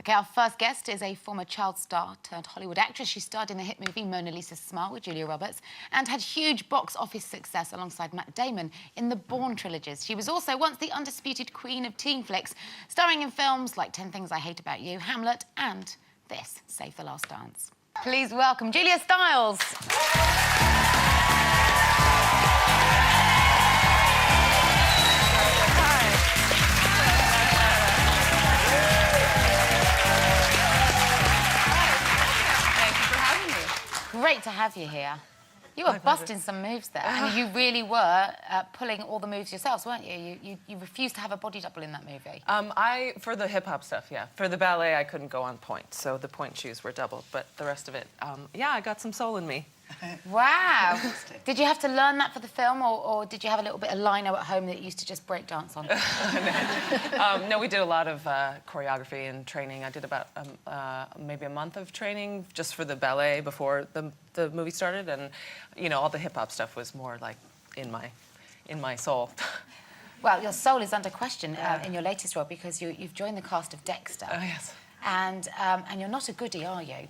Okay, our first guest is a former child star turned Hollywood actress. She starred in the hit movie Mona Lisa's Smile with Julia Roberts and had huge box office success alongside Matt Damon in the Bourne trilogies. She was also once the undisputed queen of teen flicks, starring in films like 10 Things I Hate About You, Hamlet, and this, Save the Last Dance. Please welcome Julia Stiles. Great to have you here. You were busting some moves there, and you really were pulling all the moves yourselves, weren't you? You refused to have a body double in that movie. For the hip-hop stuff, yeah. For the ballet, I couldn't go on point, so the point shoes were doubled, but the rest of it, yeah, I got some soul in me. Wow. Did you have to learn that for the film, or did you have a little bit of lino at home that you used to just break dance on? No, we did a lot of choreography and training. I did about maybe a month of training just for the ballet before the movie started, and you know, all the hip hop stuff was more like in my soul. Well, your soul is under question in your latest role because you've joined the cast of Dexter. Oh yes. And you're not a goodie, are you?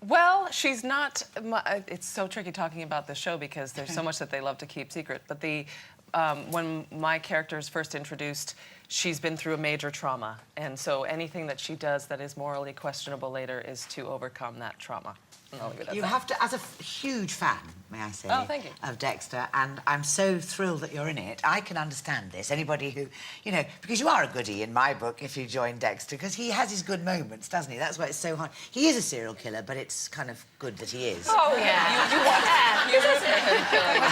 Well, she's not. It's so tricky talking about the show because there's so much that they love to keep secret. But when my character is first introduced, she's been through a major trauma, and so anything that she does that is morally questionable later is to overcome that trauma. You have to, as a huge fan, may I say, thank you, of Dexter, and I'm so thrilled that you're in it. I can understand this. Anybody who, you know, because you are a goodie in my book if you join Dexter, because he has his good moments, doesn't he? That's why it's so hard. He is a serial killer, but it's kind of good that he is. Oh, yeah. You want that. You root for him killing.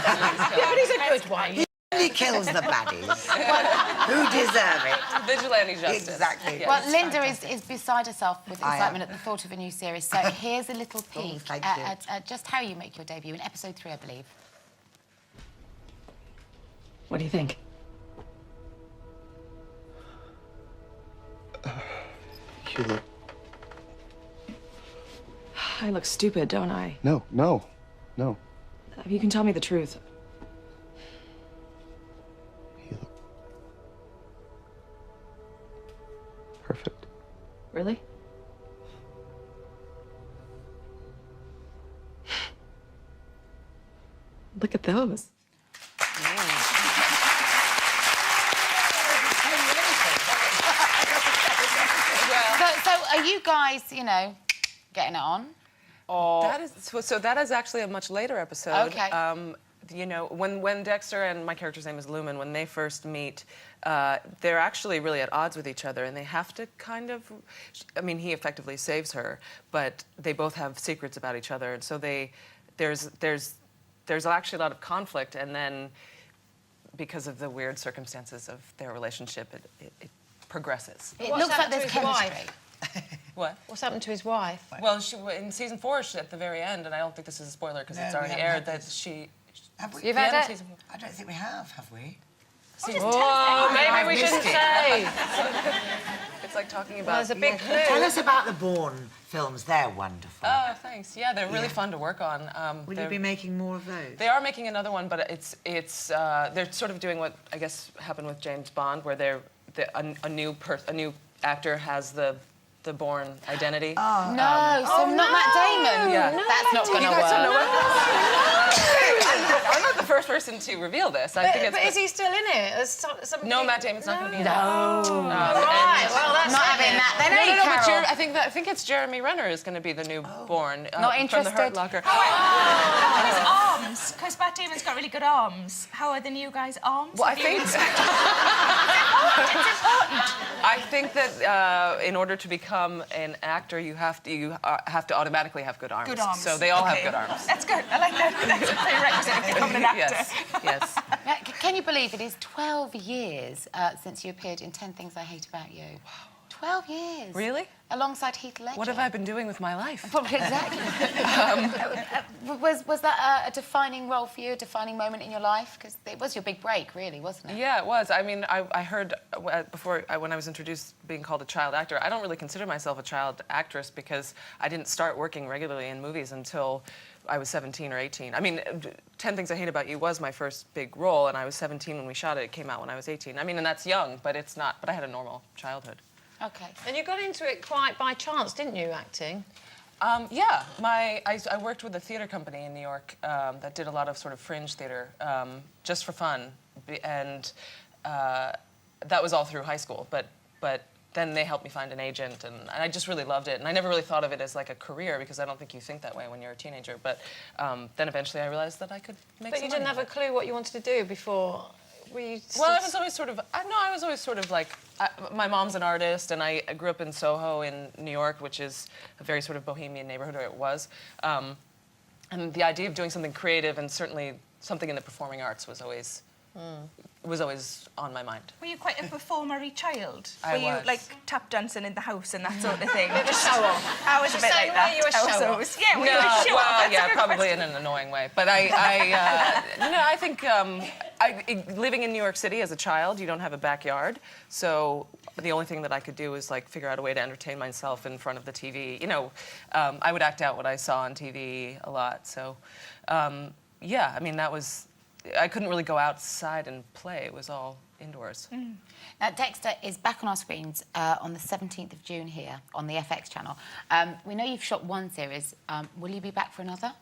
Yeah, but he's a good one. He kills the baddies who deserve it. Vigilante justice. Exactly. Well, Linda is beside herself with excitement at the thought of a new series. So here's a little peek at just how you make your debut in episode 3, I believe. What do you think? You look... I look stupid, don't I? No. You can tell me the truth. You look... perfect. Really? Look at those. So are you guys, you know, getting it on? Or... That is actually a much later episode. Okay. You know, when Dexter and my character's name is Lumen, when they first meet, they're actually really at odds with each other, and they have to kind of, I mean, he effectively saves her, but they both have secrets about each other, and so there's actually a lot of conflict, and then because of the weird circumstances of their relationship, it progresses. It looks like there's chemistry. What? What's happened to his wife? Well, in season 4, at the very end, and I don't think this is a spoiler because it's already aired, that she... Have we? You've had it? I don't think we have we? Oh, maybe we shouldn't say. It's like talking about... Well, there's a big clue. Tell us about the Bourne films. They're wonderful. Oh, thanks. Yeah, they're really fun to work on. Will you be making more of those? They are making another one, but they're sort of doing what I guess happened with James Bond, where a new actor has the Bourne identity. Oh, no, so not Matt Damon? Yeah. No, that's not going to work. I'm not the first person to reveal this. I think it's... But is he still in it? No, Matt Damon's not going to be in it. No. Right, well, that's not having that. Then but I think it's Jeremy Renner is going to be the new Bourne. Not interested? From the Hurt Locker. His arms, because Matt Damon's got really good arms. How are the new guys' arms? Well, I think... It's important. I think that in order to become an actor, you have to automatically have good arms. Good arms. So they all have good arms. That's good. I like that. That's a prerequisite of becoming an actor. Yes. Can you believe it is 12 years since you appeared in 10 Things I Hate About You? Wow. 12 years. Really? Alongside Heath Ledger. What have I been doing with my life? Probably, exactly. Was that a defining role for you, a defining moment in your life? Because it was your big break, really, wasn't it? Yeah, it was. I mean, I heard when I was introduced being called a child actor, I don't really consider myself a child actress because I didn't start working regularly in movies until I was 17 or 18. I mean, 10 Things I Hate About You was my first big role, and I was 17 when we shot it. It came out when I was 18. I mean, and that's young, but it's not. But I had a normal childhood. Okay. And you got into it quite by chance, didn't you, acting? Yeah, I worked with a theater company in New York that did a lot of sort of fringe theater, just for fun, and that was all through high school. But then they helped me find an agent, and I just really loved it. And I never really thought of it as like a career because I don't think you think that way when you're a teenager. But then eventually I realized that I could make. But some you didn't money have a clue what you wanted to do before. Were you? Well, I was always sort of. I was always sort of like. My mom's an artist, and I grew up in Soho in New York, which is a very sort of bohemian neighborhood, or it was. And the idea of doing something creative and certainly something in the performing arts was always on my mind. Were you quite a performery child? I Were you was. like tap dancing in the house and that sort of thing? Bit of a show-off. I was a bit like that. You were a show-off. Also. Yeah, were you a show-off? Well, That's a yeah, good probably question. in an annoying way. But I think living in New York City as a child, you don't have a backyard, so the only thing that I could do was like figure out a way to entertain myself in front of the TV. You know, I would act out what I saw on TV a lot. So, yeah, I mean, I couldn't really go outside and play. It was all indoors. Now, Dexter is back on our screens on the 17th of June here on the FX channel. We know you've shot one series. Will you be back for another?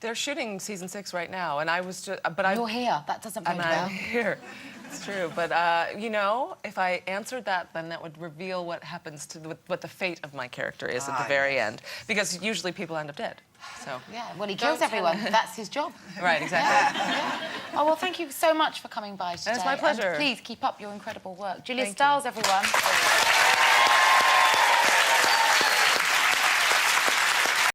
They're shooting season 6 right now, and I was just, You're here. That doesn't bode and well. I'm here. It's true, but you know, if I answered that, then that would reveal what happens to what the fate of my character is at the very end, because usually people end up dead. So Yeah, well, he kills everyone. That's his job. right, exactly. Oh, well, thank you so much for coming by today. It's my pleasure. And please keep up your incredible work. Julia Thank you. Stiles, everyone.